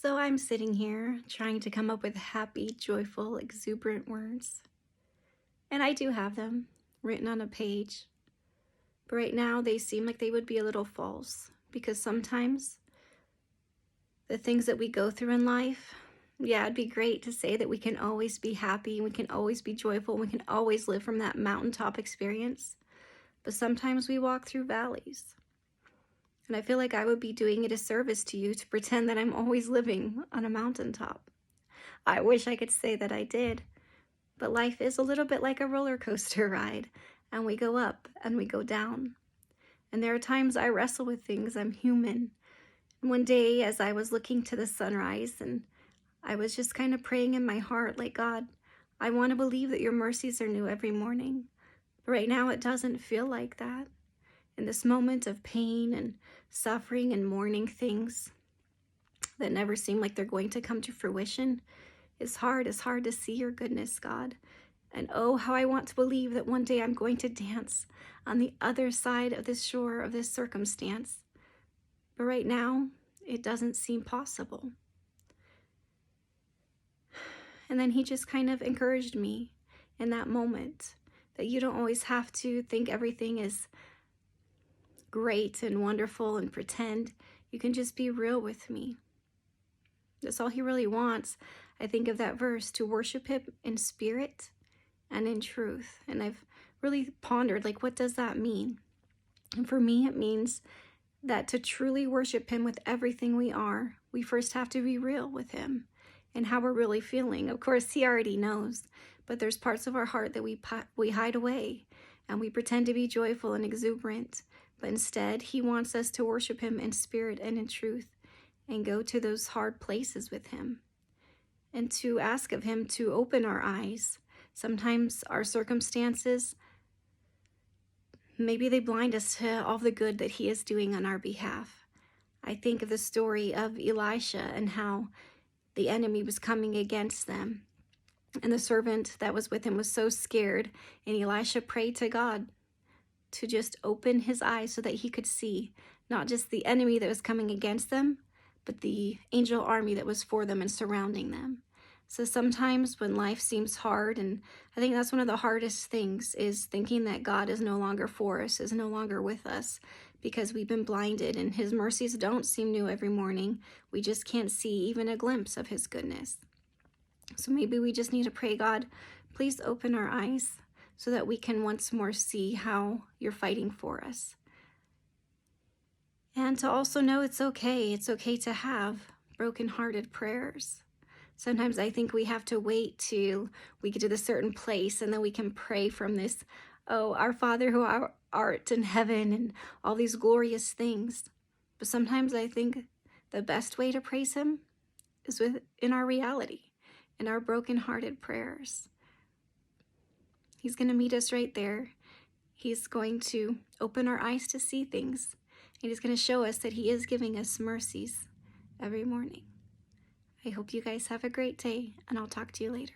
So I'm sitting here trying to come up with happy, joyful, exuberant words. And I do have them written on a page. But right now they seem like they would be a little false because sometimes the things that we go through in life, yeah, it'd be great to say that we can always be happy, we can always be joyful, we can always live from that mountaintop experience. But sometimes we walk through valleys. And I feel like I would be doing a disservice to you to pretend that I'm always living on a mountaintop. I wish I could say that I did, but life is a little bit like a roller coaster ride, and we go up and we go down. And there are times I wrestle with things. I'm human. And one day, as I was looking to the sunrise, and I was just kind of praying in my heart, like, God, I want to believe that your mercies are new every morning. But right now, it doesn't feel like that. In this moment of pain and suffering and mourning things that never seem like they're going to come to fruition, it's hard to see your goodness, God. And oh, how I want to believe that one day I'm going to dance on the other side of this shore of this circumstance. But right now, it doesn't seem possible. And then he just kind of encouraged me in that moment that you don't always have to think everything is great and wonderful and pretend. You can just be real with me. That's all he really wants. I think of that verse, to worship him in spirit and in truth. And I've really pondered, like, what does that mean? And for me, it means that to truly worship him with everything we are, we first have to be real with him and how we're really feeling. Of course, he already knows, but there's parts of our heart that we hide away and we pretend to be joyful and exuberant. But instead, he wants us to worship him in spirit and in truth and go to those hard places with him and to ask of him to open our eyes. Sometimes our circumstances, maybe they blind us to all the good that he is doing on our behalf. I think of the story of Elisha and how the enemy was coming against them. And the servant that was with him was so scared. And Elisha prayed to God to just open his eyes so that he could see not just the enemy that was coming against them, but the angel army that was for them and surrounding them. So sometimes when life seems hard, and I think that's one of the hardest things, is thinking that God is no longer for us, is no longer with us, because we've been blinded and his mercies don't seem new every morning. We just can't see even a glimpse of his goodness. So maybe we just need to pray, God, please open our eyes so that we can once more see how you're fighting for us. And to also know it's okay to have brokenhearted prayers. Sometimes I think we have to wait till we get to the certain place and then we can pray from this, oh, our Father who art in heaven and all these glorious things. But sometimes I think the best way to praise him is in our reality, in our brokenhearted prayers. He's going to meet us right there. He's going to open our eyes to see things. And he's going to show us that he is giving us mercies every morning. I hope you guys have a great day, and I'll talk to you later.